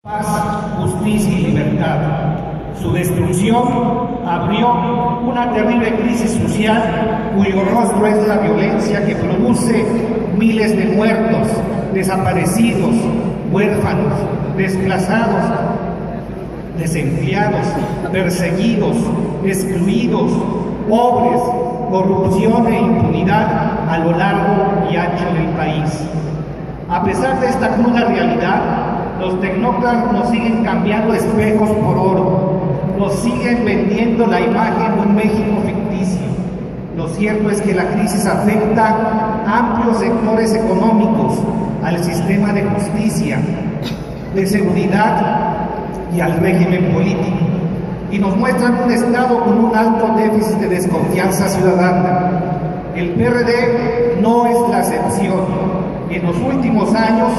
Paz, justicia y libertad. Su destrucción abrió una terrible crisis social cuyo rostro es la violencia que produce miles de muertos, desaparecidos, huérfanos, desplazados, desempleados, perseguidos, excluidos, pobres, corrupción e impunidad a lo largo y ancho del país. A pesar de esta cruda realidad, los tecnócratas nos siguen cambiando espejos por oro, nos siguen vendiendo la imagen de un México ficticio. Lo cierto es que la crisis afecta a amplios sectores económicos, al sistema de justicia, de seguridad y al régimen político, y nos muestran un Estado con un alto déficit de desconfianza ciudadana. El PRD no es la excepción. En los últimos años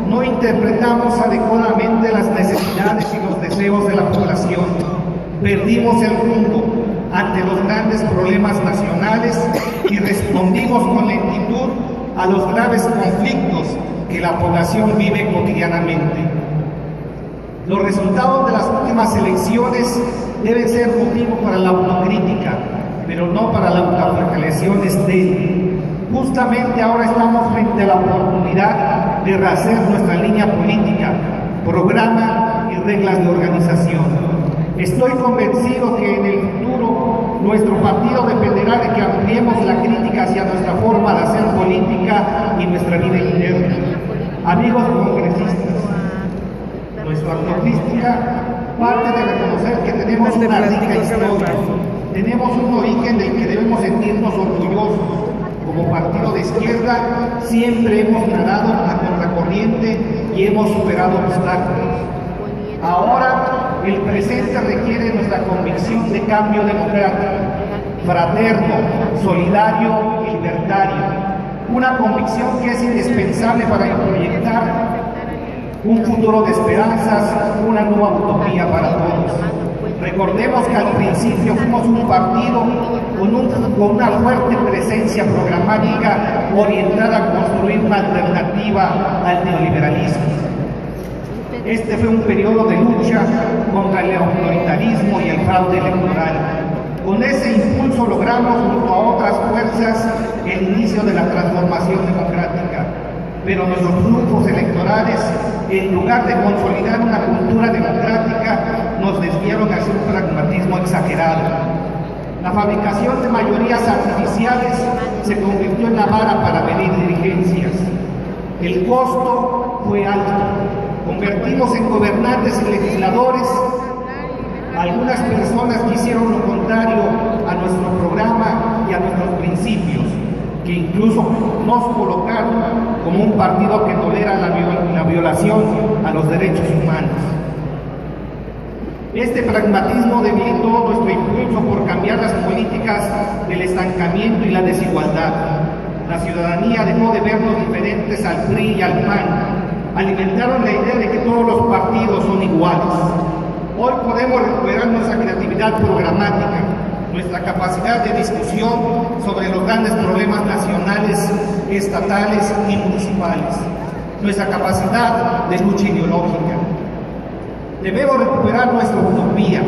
no interpretamos adecuadamente las necesidades y los deseos de la población. Perdimos el rumbo ante los grandes problemas nacionales y respondimos con lentitud a los graves conflictos que la población vive cotidianamente. Los resultados de las últimas elecciones deben ser motivo para la autocrítica, pero no para la autoflagelación estéril. Justamente ahora estamos frente a la oportunidad de rehacer nuestra línea política, programa y reglas de organización. Estoy convencido que en el futuro nuestro partido dependerá de que ampliemos la crítica hacia nuestra forma de hacer política y nuestra vida interna. Amigos congresistas, nuestra autocrítica parte de reconocer que tenemos una rica historia, tenemos un origen del que debemos sentirnos orgullosos. Como partido de izquierda siempre hemos nadado a contracorriente y hemos superado obstáculos. Ahora el presente requiere nuestra convicción de cambio democrático, fraterno, solidario y libertario. Una convicción que es indispensable para proyectar un futuro de esperanzas, una nueva utopía para todos. Recordemos que al principio fuimos un partido con una fuerte presencia programática orientada a construir una alternativa al neoliberalismo. Este fue un periodo de lucha contra el autoritarismo y el fraude electoral. Con ese impulso logramos junto a otras fuerzas el inicio de la transformación democrática. Pero nuestros grupos electorales, en lugar de consolidar una cultura democrática, nos desviaron hacia un pragmatismo exagerado. La fabricación de mayorías artificiales se convirtió en la vara para medir dirigencias. El costo fue alto. Convertimos en gobernantes y legisladores algunas personas que hicieron lo contrario a nuestro programa y a nuestros principios, que incluso nos colocaron como un partido que tolera la violación a los derechos humanos. Este pragmatismo debilitó nuestro impulso por cambiar las políticas del estancamiento y la desigualdad. La ciudadanía dejó de vernos diferentes al PRI y al PAN. Alimentaron la idea de que todos los partidos son iguales. Hoy podemos recuperar nuestra creatividad programática, nuestra capacidad de discusión sobre los grandes problemas nacionales, estatales y municipales, nuestra capacidad de lucha ideológica. Debemos recuperar nuestra utopía,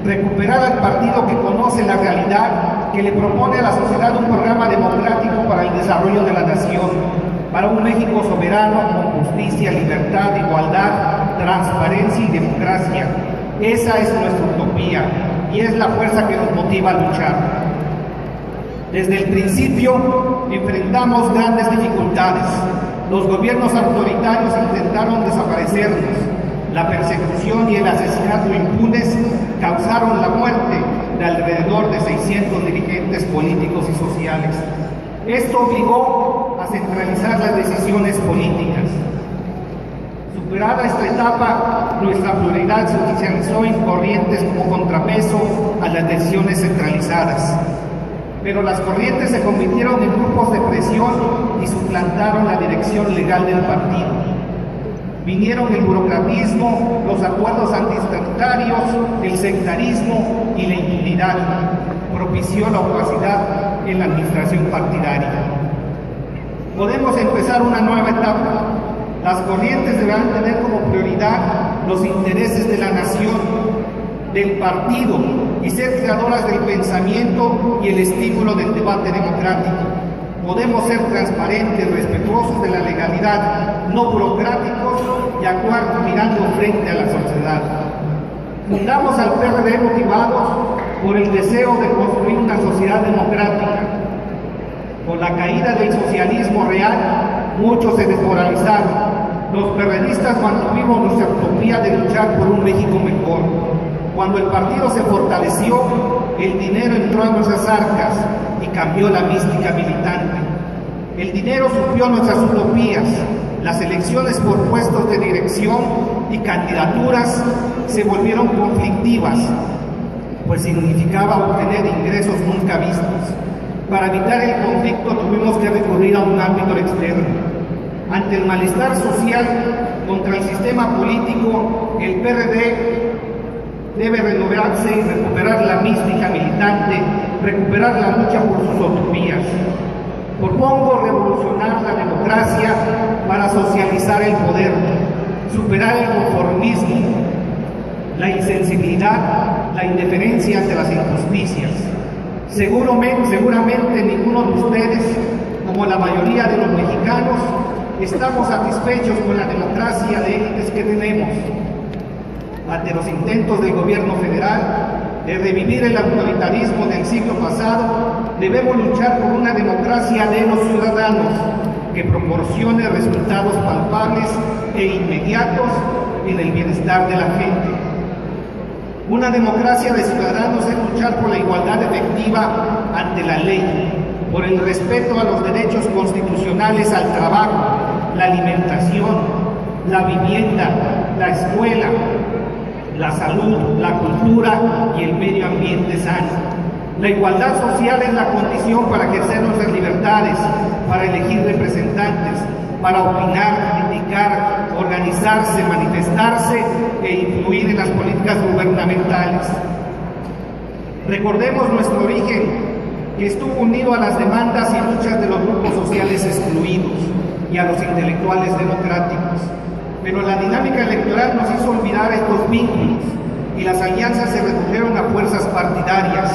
recuperar al partido que conoce la realidad, que le propone a la sociedad un programa democrático para el desarrollo de la nación, para un México soberano con justicia, libertad, igualdad, transparencia y democracia. Esa es nuestra utopía y es la fuerza que nos motiva a luchar. Desde el principio enfrentamos grandes dificultades. Los gobiernos autoritarios intentaron desaparecernos. La persecución y el asesinato impunes causaron la muerte de alrededor de 600 dirigentes políticos y sociales. Esto obligó a centralizar las decisiones políticas. Superada esta etapa, nuestra pluralidad se oficializó en corrientes como contrapeso a las decisiones centralizadas. Pero las corrientes se convirtieron en grupos de presión y suplantaron la dirección legal del partido. Vinieron el burocratismo, los acuerdos antiestatutarios, el sectarismo y la impunidad. Propició la opacidad en la administración partidaria. Podemos empezar una nueva etapa. Las corrientes deberán tener como prioridad los intereses de la nación, del partido, y ser creadoras del pensamiento y el estímulo del debate democrático. Podemos ser transparentes, respetuosos de la legalidad, no burocráticos y actuar mirando frente a la sociedad. Fundamos al PRD motivados por el deseo de construir una sociedad democrática. Con la caída del socialismo real, muchos se desmoralizaron. Los perredistas mantuvimos nuestra utopía de luchar por un México mejor. Cuando el partido se fortaleció, el dinero entró a nuestras arcas y cambió la mística militante. El dinero suplió nuestras utopías. Las elecciones por puestos de dirección y candidaturas se volvieron conflictivas, pues significaba obtener ingresos nunca vistos. Para evitar el conflicto tuvimos que recurrir a un ámbito externo. Ante el malestar social contra el sistema político, el PRD debe renovarse y recuperar la mística militante, recuperar la lucha por sus utopías. Propongo revolucionar la democracia para socializar el poder, superar el conformismo, la insensibilidad, la indiferencia ante las injusticias. Seguramente ninguno de ustedes, como la mayoría de los mexicanos, estamos satisfechos con la democracia de élites que tenemos. Ante los intentos del gobierno federal de revivir el autoritarismo del siglo pasado, debemos luchar por una democracia de los ciudadanos que proporcione resultados palpables e inmediatos en el bienestar de la gente. Una democracia de ciudadanos es luchar por la igualdad efectiva ante la ley, por el respeto a los derechos constitucionales al trabajo, la alimentación, la vivienda, la escuela, la salud, la cultura y el medio ambiente sano. La igualdad social es la condición para ejercer nuestras libertades, para elegir representantes, para opinar, criticar, organizarse, manifestarse e influir en las políticas gubernamentales. Recordemos nuestro origen, que estuvo unido a las demandas y luchas de los grupos sociales excluidos y a los intelectuales democráticos. Pero la dinámica electoral nos hizo olvidar estos vínculos y las alianzas se redujeron a fuerzas partidarias.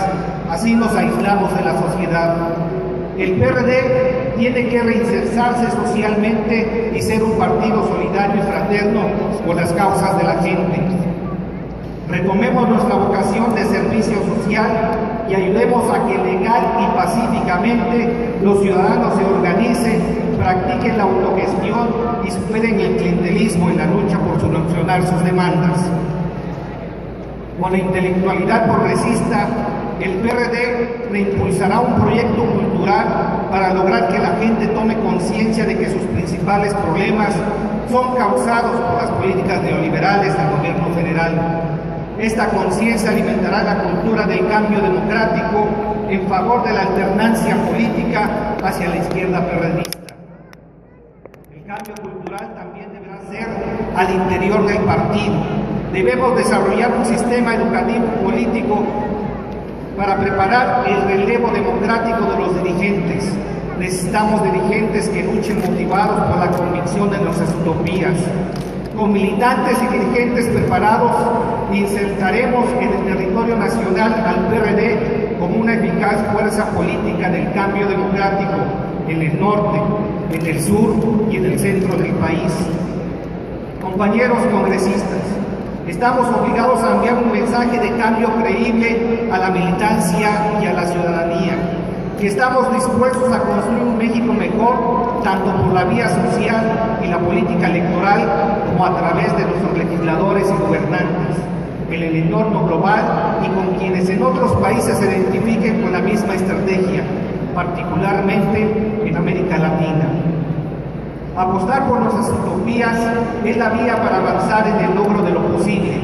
Así nos aislamos de la sociedad. El PRD tiene que reinsertarse socialmente y ser un partido solidario y fraterno por las causas de la gente. Retomemos nuestra vocación de servicio social y ayudemos a que legal y pacíficamente los ciudadanos se organicen, practiquen la autogestión y superen el clientelismo en la lucha por solucionar sus demandas. Con la intelectualidad progresista, el PRD reimpulsará un proyecto cultural para lograr que la gente tome conciencia de que sus principales problemas son causados por las políticas neoliberales del gobierno federal. Esta conciencia alimentará la cultura del cambio democrático en favor de la alternancia política hacia la izquierda perredista. El cambio cultural también deberá ser al interior del partido. Debemos desarrollar un sistema educativo político para preparar el relevo democrático de los dirigentes. Necesitamos dirigentes que luchen motivados por la convicción de nuestras utopías. Con militantes y dirigentes preparados, insertaremos en el territorio nacional al PRD como una eficaz fuerza política del cambio democrático en el norte, en el sur y en el centro del país. Compañeros congresistas, estamos obligados a enviar un mensaje de cambio creíble a la militancia y a la ciudadanía, que estamos dispuestos a construir un México mejor, tanto por la vía social y la política electoral, como a través de nuestros legisladores y gobernantes, en el entorno global y con quienes en otros países se identifiquen con la misma estrategia, particularmente en América Latina. Apostar por nuestras utopías es la vía para avanzar en el logro de lo posible.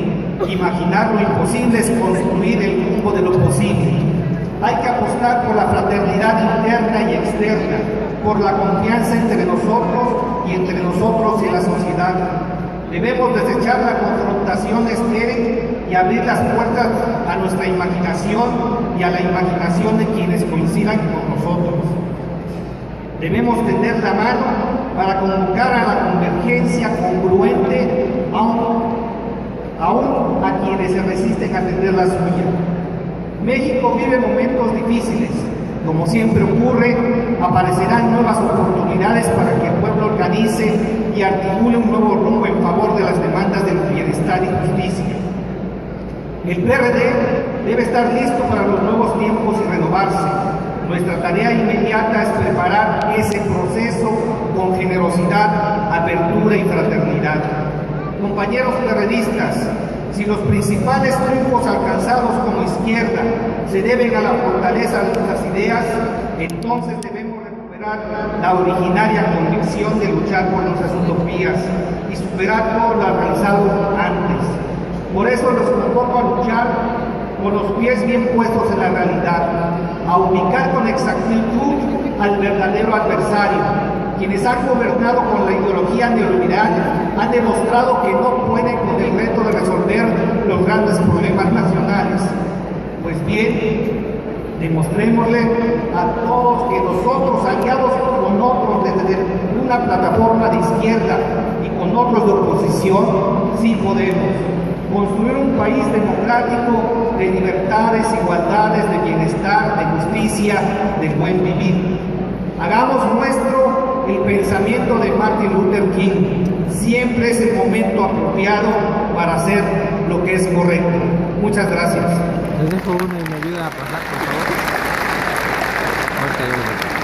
Imaginar lo imposible es construir el rumbo de lo posible. Hay que apostar por la fraternidad interna y externa, por la confianza entre nosotros y la sociedad. Debemos desechar la confrontación estéril y abrir las puertas a nuestra imaginación y a la imaginación de quienes coincidan con nosotros. Debemos tender la mano para convocar a la convergencia congruente aún a quienes se resisten a tender la suya. México vive momentos difíciles. Como siempre ocurre, aparecerán nuevas oportunidades para que el pueblo organice y articule un nuevo rumbo en favor de las demandas del bienestar y justicia. El PRD debe estar listo para los nuevos tiempos y renovarse. Nuestra tarea inmediata es preparar ese proceso con generosidad, apertura y fraternidad. Compañeros PRDistas, si los principales triunfos alcanzados como izquierda se deben a la fortaleza de nuestras ideas, entonces debemos recuperar la originaria convicción de luchar por nuestras utopías y superar todo lo alcanzado antes. Por eso los convoco a luchar con los pies bien puestos en la realidad, a ubicar con exactitud al verdadero adversario. Quienes han gobernado con la ideología neoliberal han demostrado que no pueden con el reto de resolver los grandes problemas nacionales. Pues bien, demostrémosle a todos que nosotros, aliados con otros desde una plataforma de izquierda y con otros de oposición, sí podemos construir un país democrático de libertades, igualdades, de bienestar, de justicia, de buen vivir. Hagamos nuestro el pensamiento de Martin Luther King. Siempre es el momento apropiado para hacer lo que es correcto. Muchas gracias. Les dejo uno y me ayuda a pasar, por favor.